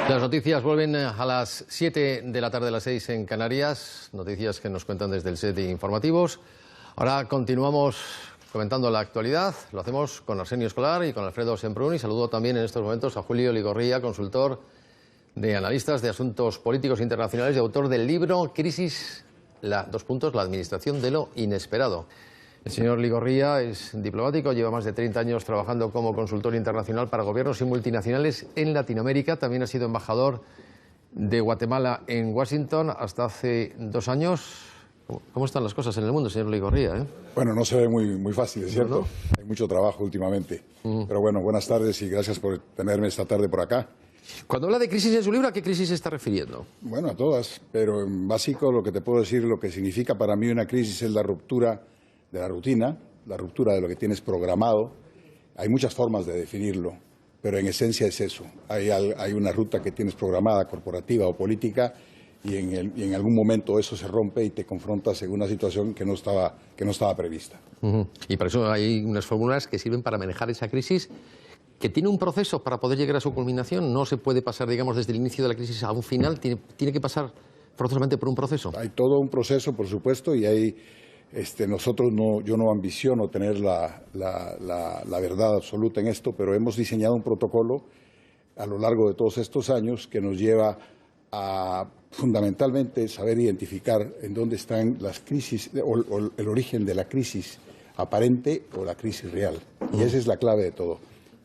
Las noticias vuelven a las 7 de la tarde, a las 6 en Canarias. Noticias que nos cuentan desde el set de informativos. Ahora continuamos comentando la actualidad. Lo hacemos con Arsenio Escolar y con Alfredo Semprún. Y saludo también en estos momentos a Julio Ligorría, consultor de analistas de asuntos políticos internacionales y autor del libro Crisis, la administración de lo inesperado. El señor Ligorría es diplomático, lleva más de 30 años trabajando como consultor internacional para gobiernos y multinacionales en Latinoamérica. También ha sido embajador de Guatemala en Washington hasta hace 2 años. ¿Cómo están las cosas en el mundo, señor Ligorría? Bueno, no se ve muy fácil, es cierto. ¿No? Hay mucho trabajo últimamente. Pero bueno, buenas tardes y gracias por tenerme esta tarde por acá. Cuando habla de crisis en su libro, ¿a qué crisis se está refiriendo? Bueno, a todas, pero en básico lo que te puedo decir, lo que significa para mí una crisis es la ruptura de la rutina, la ruptura de lo que tienes programado. Hay muchas formas de definirlo, pero en esencia es eso. Hay una ruta que tienes programada, corporativa o política, y en algún momento eso se rompe y te confrontas en una situación que no estaba prevista. Y para eso hay unas fórmulas que sirven para manejar esa crisis, que tiene un proceso para poder llegar a su culminación. No se puede pasar, digamos, desde el inicio de la crisis a un final, tiene que pasar forzosamente por un proceso. Hay todo un proceso, por supuesto, y hay... yo no ambiciono tener la verdad absoluta en esto, pero hemos diseñado un protocolo a lo largo de todos estos años que nos lleva a fundamentalmente saber identificar en dónde están las crisis o el origen de la crisis aparente o la crisis real. Y esa es la clave de todo.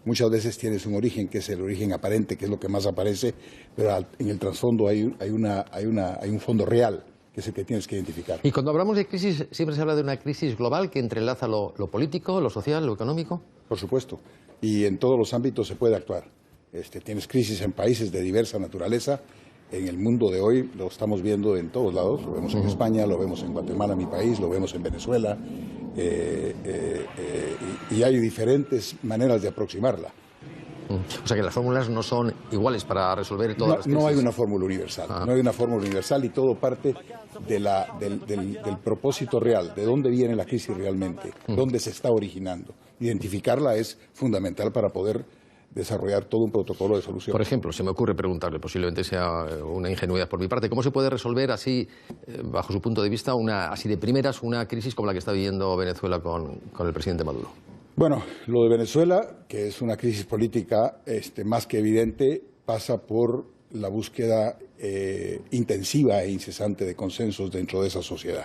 Muchas veces tienes un origen que es el origen aparente, que es lo que más aparece, pero en el trasfondo hay un fondo real, que es el que tienes que identificar. Y cuando hablamos de crisis, siempre se habla de una crisis global que entrelaza lo político, lo social, lo económico. Por supuesto. Y en todos los ámbitos se puede actuar. Tienes crisis en países de diversa naturaleza. En el mundo de hoy lo estamos viendo en todos lados. Lo vemos en España, lo vemos en Guatemala, mi país, lo vemos en Venezuela. Y hay diferentes maneras de aproximarla. O sea que las fórmulas no son iguales para resolver todas las crisis. No hay una fórmula universal. No hay una fórmula universal y todo parte del propósito real, de dónde viene la crisis realmente, dónde se está originando. Identificarla es fundamental para poder desarrollar todo un protocolo de solución. Por ejemplo, se me ocurre preguntarle, posiblemente sea una ingenuidad por mi parte, ¿cómo se puede resolver así, bajo su punto de vista, así de primeras, una crisis como la que está viviendo Venezuela con el presidente Maduro? Bueno, lo de Venezuela, que es una crisis política más que evidente, pasa por la búsqueda intensiva e incesante de consensos dentro de esa sociedad.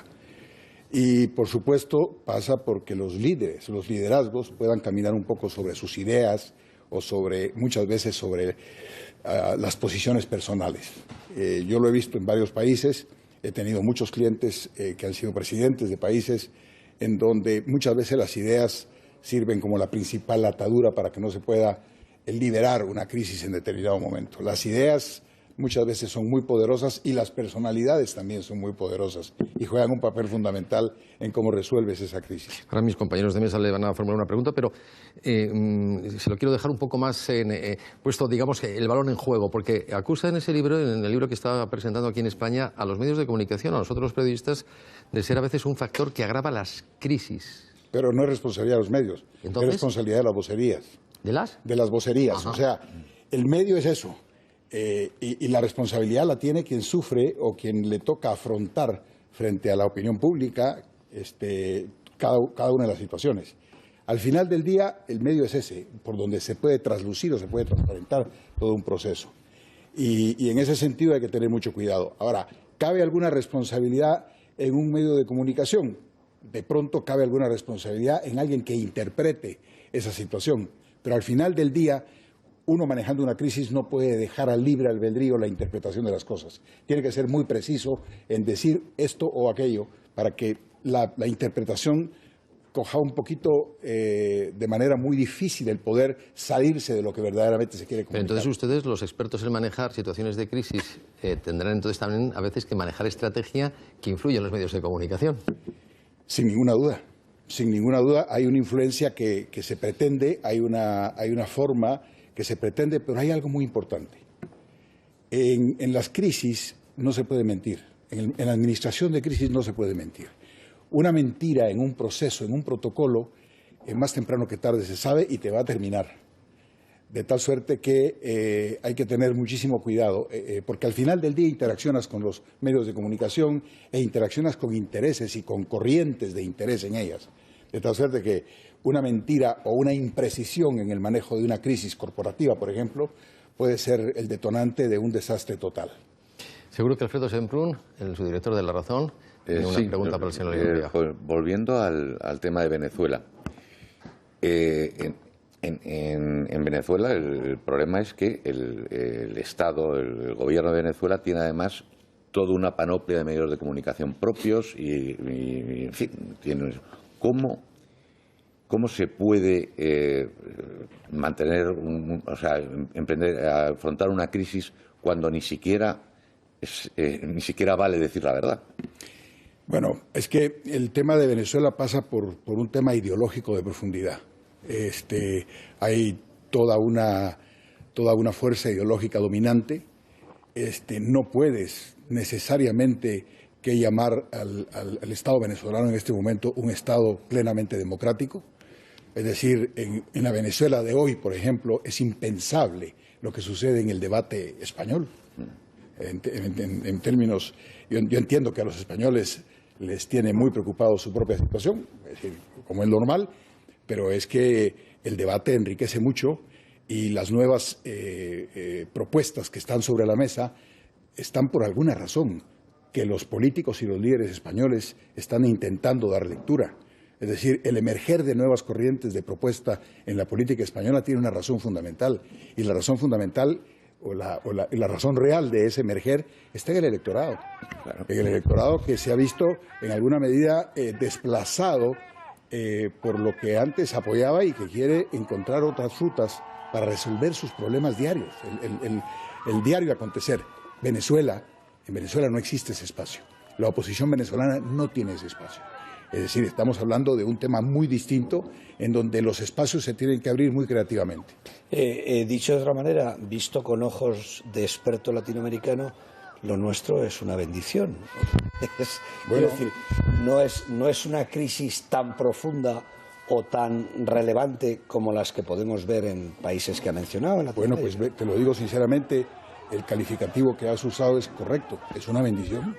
Y, por supuesto, pasa porque los líderes, los liderazgos puedan caminar un poco sobre sus ideas o muchas veces sobre las posiciones personales. Yo lo he visto en varios países, he tenido muchos clientes que han sido presidentes de países en donde muchas veces las ideas sirven como la principal atadura para que no se pueda liderar una crisis en determinado momento. Las ideas muchas veces son muy poderosas y las personalidades también son muy poderosas y juegan un papel fundamental en cómo resuelves esa crisis. Ahora mis compañeros de mesa le van a formular una pregunta, pero se lo quiero dejar un poco más puesto, digamos, el balón en juego, porque acusa en ese libro, en el libro que está presentando aquí en España, a los medios de comunicación, a nosotros los periodistas, de ser a veces un factor que agrava las crisis. Pero no es responsabilidad de los medios, ¿entonces? Es responsabilidad de las vocerías. ¿De las? De las vocerías. Ajá. O sea, el medio es eso. Y la responsabilidad la tiene quien sufre o quien le toca afrontar frente a la opinión pública cada una de las situaciones. Al final del día, el medio es ese, por donde se puede traslucir o se puede transparentar todo un proceso. Y en ese sentido hay que tener mucho cuidado. Ahora, ¿cabe alguna responsabilidad en un medio de comunicación? De pronto cabe alguna responsabilidad en alguien que interprete esa situación. Pero al final del día, uno manejando una crisis no puede dejar al libre albedrío la interpretación de las cosas. Tiene que ser muy preciso en decir esto o aquello para que la interpretación coja un poquito de manera muy difícil el poder salirse de lo que verdaderamente se quiere comunicar. Pero entonces ustedes, los expertos en manejar situaciones de crisis, tendrán entonces también a veces que manejar estrategia que influye en los medios de comunicación. Sin ninguna duda. Sin ninguna duda hay una influencia que se pretende, hay una forma que se pretende, pero hay algo muy importante. En las crisis no se puede mentir. En la administración de crisis no se puede mentir. Una mentira en un proceso, en un protocolo, más temprano que tarde se sabe y te va a terminar. de tal suerte que hay que tener muchísimo cuidado, porque al final del día interaccionas con los medios de comunicación e interaccionas con intereses y con corrientes de interés en ellas, de tal suerte que una mentira o una imprecisión en el manejo de una crisis corporativa, por ejemplo, puede ser el detonante de un desastre total. Seguro que Alfredo Semprún, el subdirector de La Razón, tiene una pregunta para el señor Oliveira. Volviendo al tema de Venezuela. En Venezuela el problema es que el Estado, el gobierno de Venezuela tiene además toda una panoplia de medios de comunicación propios y en fin, ¿cómo se puede mantener, afrontar una crisis cuando ni siquiera vale decir la verdad? Bueno, es que el tema de Venezuela pasa por un tema ideológico de profundidad. Hay toda una fuerza ideológica dominante. No puedes necesariamente que llamar al Estado venezolano en este momento un Estado plenamente democrático. Es decir, en la Venezuela de hoy, por ejemplo, es impensable lo que sucede en el debate español. En términos, yo entiendo que a los españoles les tiene muy preocupados su propia situación, es decir, como es normal, pero es que el debate enriquece mucho y las nuevas propuestas que están sobre la mesa están por alguna razón que los políticos y los líderes españoles están intentando dar lectura. Es decir, el emerger de nuevas corrientes de propuesta en la política española tiene una razón fundamental, y la razón fundamental o la razón real de ese emerger está en el electorado. Claro. En el electorado que se ha visto en alguna medida desplazado por lo que antes apoyaba y que quiere encontrar otras rutas para resolver sus problemas diarios, el diario acontecer. En Venezuela no existe ese espacio. La oposición venezolana no tiene ese espacio. Es decir, estamos hablando de un tema muy distinto en donde los espacios se tienen que abrir muy creativamente. Dicho de otra manera, visto con ojos de experto latinoamericano, lo nuestro es una bendición. Bueno, es decir, no es una crisis tan profunda o tan relevante como las que podemos ver en países que ha mencionado. Bueno, pues te lo digo sinceramente, el calificativo que has usado es correcto, es una bendición.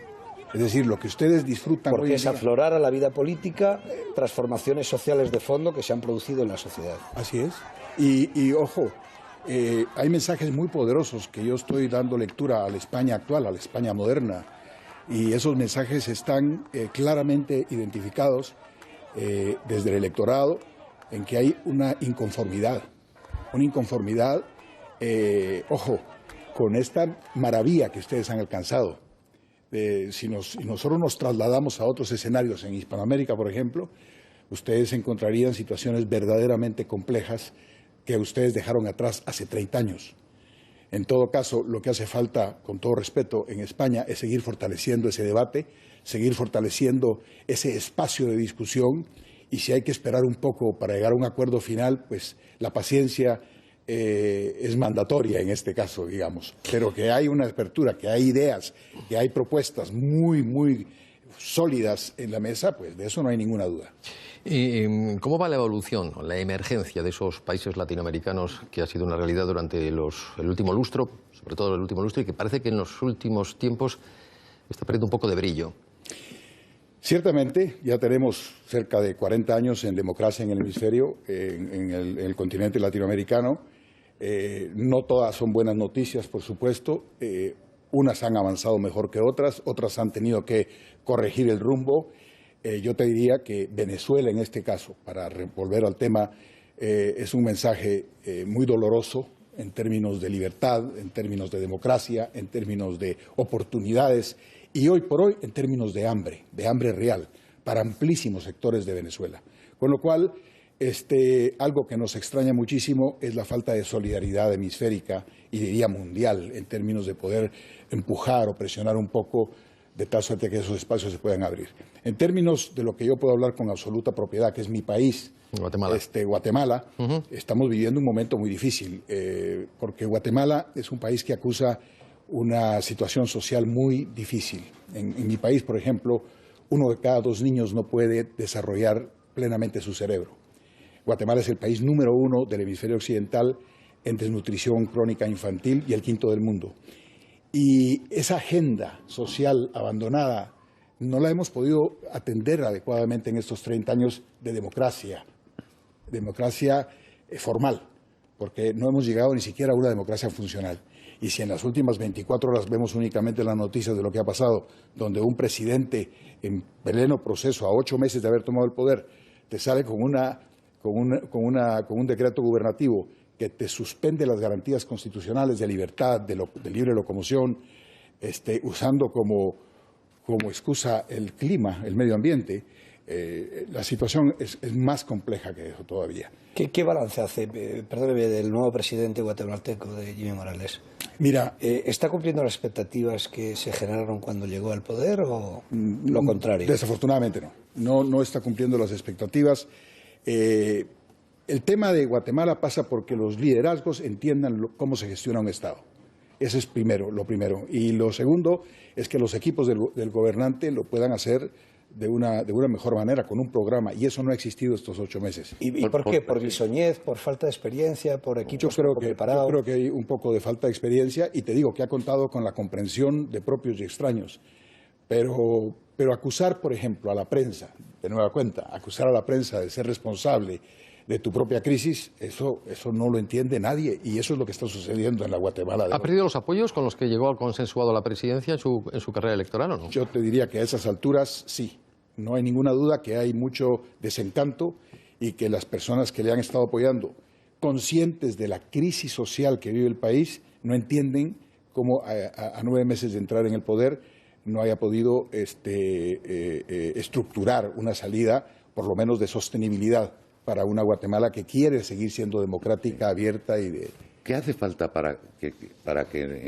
Es decir, lo que ustedes disfrutan porque hoy en es día, aflorar a la vida política transformaciones sociales de fondo que se han producido en la sociedad. Así es. Y ojo, hay mensajes muy poderosos que yo estoy dando lectura a la España actual, a la España moderna, y esos mensajes están claramente identificados desde el electorado en que hay una inconformidad, ojo, con esta maravilla que ustedes han alcanzado. Si nosotros nos trasladamos a otros escenarios en Hispanoamérica, por ejemplo, ustedes encontrarían situaciones verdaderamente complejas que ustedes dejaron atrás hace 30 años. En todo caso, lo que hace falta, con todo respeto, en España es seguir fortaleciendo ese debate, seguir fortaleciendo ese espacio de discusión, y si hay que esperar un poco para llegar a un acuerdo final, pues la paciencia es mandatoria en este caso, digamos, pero que hay una apertura, que hay ideas, que hay propuestas muy, muy sólidas en la mesa, pues de eso no hay ninguna duda. ¿Y cómo va la evolución, la emergencia de esos países latinoamericanos que ha sido una realidad durante el último lustro, sobre todo el último lustro, y que parece que en los últimos tiempos está perdiendo un poco de brillo? Ciertamente, ya tenemos cerca de 40 años en democracia en el hemisferio, en el continente latinoamericano. No todas son buenas noticias, por supuesto. Unas han avanzado mejor que otras, otras han tenido que corregir el rumbo. Yo te diría que Venezuela, en este caso, para volver al tema, es un mensaje muy doloroso en términos de libertad, en términos de democracia, en términos de oportunidades y hoy por hoy en términos de hambre real para amplísimos sectores de Venezuela. Con lo cual, algo que nos extraña muchísimo es la falta de solidaridad hemisférica y diría mundial en términos de poder empujar o presionar un poco de tal suerte que esos espacios se puedan abrir. En términos de lo que yo puedo hablar con absoluta propiedad, que es mi país, Guatemala, estamos viviendo un momento muy difícil, porque Guatemala es un país que acusa una situación social muy difícil. En mi país, por ejemplo, 1 de cada 2 niños no puede desarrollar plenamente su cerebro. Guatemala es el país número 1 del hemisferio occidental en desnutrición crónica infantil y el quinto del mundo. Y esa agenda social abandonada no la hemos podido atender adecuadamente en estos 30 años de democracia formal, porque no hemos llegado ni siquiera a una democracia funcional. Y si en las últimas 24 horas vemos únicamente las noticias de lo que ha pasado, donde un presidente en pleno proceso, a 8 meses de haber tomado el poder, te sale con un decreto gubernativo que te suspende las garantías constitucionales de libertad, de libre locomoción, usando como excusa el clima, el medio ambiente, la situación es más compleja que eso todavía. ¿Qué balance hace, perdóneme, del nuevo presidente guatemalteco, de Jimmy Morales? Mira, ¿está cumpliendo las expectativas que se generaron cuando llegó al poder o lo contrario? Desafortunadamente no está cumpliendo las expectativas. El tema de Guatemala pasa porque los liderazgos entiendan cómo se gestiona un Estado. Eso es lo primero. Y lo segundo es que los equipos del gobernante lo puedan hacer de una mejor manera, con un programa, y eso no ha existido estos 8 meses. ¿Y por qué? ¿Por bisoñez, por falta de experiencia, por equipos poco preparados? Yo creo que hay un poco de falta de experiencia, y te digo que ha contado con la comprensión de propios y extraños. Pero acusar, por ejemplo, a la prensa, de nueva cuenta, acusar a la prensa de ser responsable de tu propia crisis, eso no lo entiende nadie, y eso es lo que está sucediendo en la Guatemala. ¿Ha perdido los apoyos con los que llegó al consensuado a la presidencia en su carrera electoral o no? Yo te diría que a esas alturas sí. No hay ninguna duda que hay mucho desencanto y que las personas que le han estado apoyando, conscientes de la crisis social que vive el país, no entienden cómo a 9 meses de entrar en el poder no haya podido estructurar una salida, por lo menos de sostenibilidad, para una Guatemala que quiere seguir siendo democrática, abierta y de... ¿Qué hace falta para que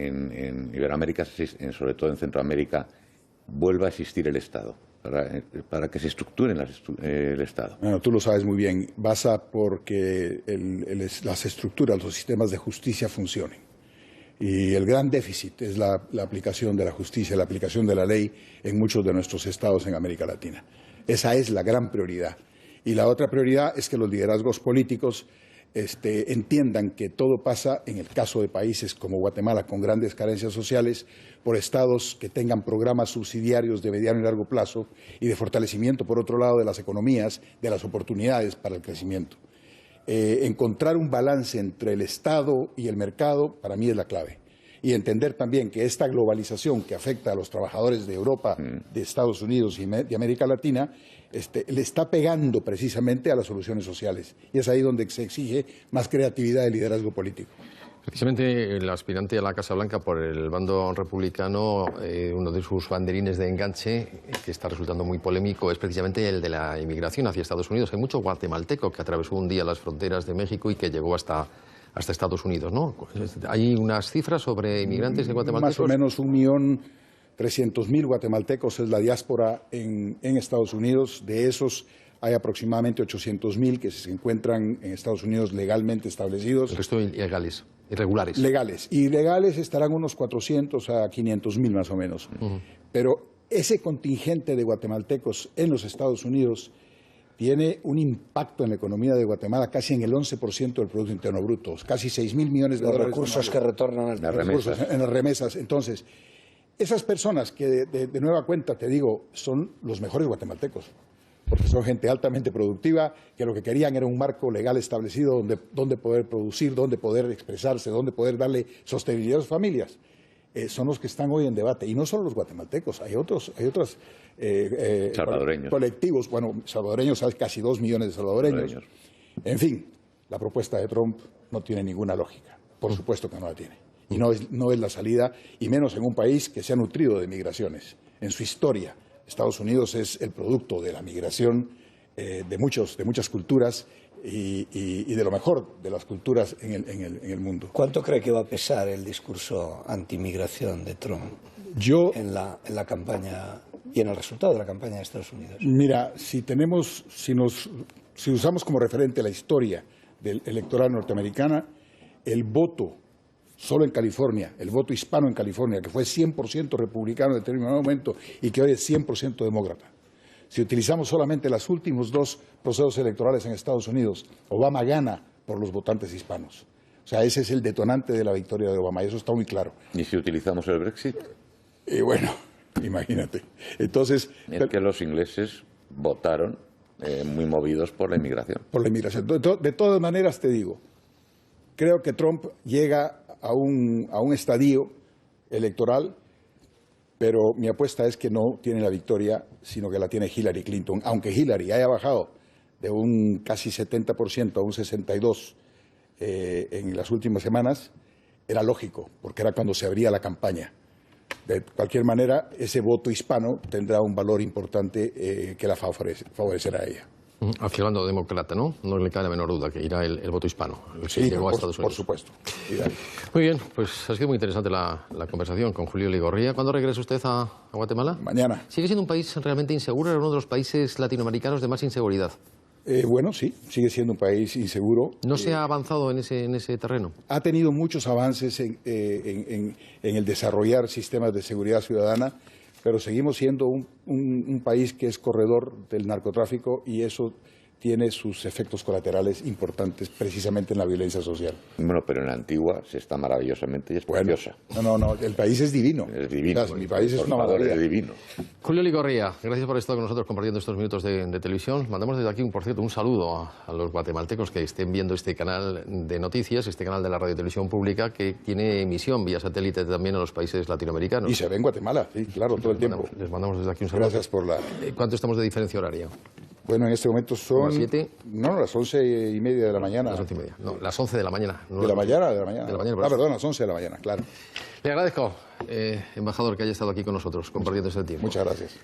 en Iberoamérica, sobre todo en Centroamérica, vuelva a existir el Estado? Para que se estructure el Estado. Bueno, tú lo sabes muy bien. Basa porque las estructuras, los sistemas de justicia funcionen. Y el gran déficit es la aplicación de la justicia, la aplicación de la ley en muchos de nuestros estados en América Latina. Esa es la gran prioridad. Y la otra prioridad es que los liderazgos políticos entiendan que todo pasa, en el caso de países como Guatemala, con grandes carencias sociales, por estados que tengan programas subsidiarios de mediano y largo plazo y de fortalecimiento, por otro lado, de las economías, de las oportunidades para el crecimiento. Encontrar un balance entre el Estado y el mercado, para mí, es la clave. Y entender también que esta globalización que afecta a los trabajadores de Europa, de Estados Unidos y de América Latina, le está pegando precisamente a las soluciones sociales. Y es ahí donde se exige más creatividad de liderazgo político. Precisamente el aspirante a la Casa Blanca por el bando republicano, uno de sus banderines de enganche, que está resultando muy polémico, es precisamente el de la inmigración hacia Estados Unidos. Hay mucho guatemalteco que atravesó un día las fronteras de México y que llegó hasta Estados Unidos, ¿no? ¿Hay unas cifras sobre inmigrantes de guatemaltecos? Más o menos 1.300.000 guatemaltecos es la diáspora en Estados Unidos. De esos hay aproximadamente 800.000 que se encuentran en Estados Unidos legalmente establecidos. El resto ilegales, irregulares. Legales. Ilegales estarán unos 400 a 500.000 más o menos. Pero ese contingente de guatemaltecos en los Estados Unidos tiene un impacto en la economía de Guatemala casi en el 11% del Producto Interno Bruto, casi 6.000 millones de dólares. Los recursos que retornan en las remesas. Entonces, esas personas que de nueva cuenta, te digo, son los mejores guatemaltecos, porque son gente altamente productiva, que lo que querían era un marco legal establecido donde poder producir, donde poder expresarse, donde poder darle sostenibilidad a sus familias. Son los que están hoy en debate. Y no solo los guatemaltecos, hay otros colectivos. Bueno, salvadoreños, hay casi 2 millones de salvadoreños. En fin, la propuesta de Trump no tiene ninguna lógica. Por supuesto que no la tiene. Y no es la salida, y menos en un país que se ha nutrido de migraciones. En su historia, Estados Unidos es el producto de la migración de muchas culturas y de lo mejor de las culturas en el mundo. ¿Cuánto cree que va a pesar el discurso anti-migración de Trump en la campaña y en el resultado de la campaña de Estados Unidos? Mira, si usamos como referente la historia del electoral norteamericana, el voto solo en California, el voto hispano en California, que fue 100% republicano en determinado momento y que hoy es 100% demócrata. Si utilizamos solamente los últimos 2 procesos electorales en Estados Unidos, Obama gana por los votantes hispanos. O sea, ese es el detonante de la victoria de Obama, y eso está muy claro. ¿Y si utilizamos el Brexit? Y bueno, imagínate. Entonces, Es que los ingleses votaron muy movidos por la inmigración. por la inmigración. De todas maneras, te digo, creo que Trump llega a un estadio electoral, pero mi apuesta es que no tiene la victoria, sino que la tiene Hillary Clinton. Aunque Hillary haya bajado de un casi 70% a un 62% en las últimas semanas, era lógico, porque era cuando se abría la campaña. De cualquier manera, ese voto hispano tendrá un valor importante que la favorecerá a ella. Aquí hablando de demócrata, ¿no? No le cabe la menor duda que irá el voto hispano, el que Sí, llegó a Estados Unidos. por supuesto. Muy bien, pues ha sido muy interesante la conversación con Julio Ligorría. ¿Cuándo regresa usted a Guatemala? Mañana. ¿Sigue siendo un país realmente inseguro? ¿Era uno de los países latinoamericanos de más inseguridad? Bueno, sí, sigue siendo un país inseguro. ¿No se ha avanzado en ese terreno? Ha tenido muchos avances en el desarrollar sistemas de seguridad ciudadana, pero seguimos siendo un país que es corredor del narcotráfico, y eso tiene sus efectos colaterales importantes precisamente en la violencia social. Bueno, pero en Antigua se está maravillosamente y es preciosa. No, el país es divino. Es divino. O sea, mi país es Por una favor, maravilla. es divino. Julio Ligorría, gracias por estar con nosotros compartiendo estos minutos de televisión. Mandamos desde aquí, por cierto, un saludo a los guatemaltecos que estén viendo este canal de noticias, este canal de la Radio Televisión Pública, que tiene emisión vía satélite también a los países latinoamericanos. Y se ve en Guatemala, sí, claro, todo el tiempo. Les mandamos desde aquí un saludo. Gracias por la... ¿Cuánto estamos de diferencia horaria? Bueno, en este momento son... ¿Las 7? No, las 11:30 de la mañana. Las 11:30. No, las 11 de la mañana. No ¿De la las- mañana? De la mañana. De la mañana, Ah, perdón, las 11 de la mañana, claro. Le agradezco, embajador, que haya estado aquí con nosotros compartiendo este tiempo. Muchas gracias.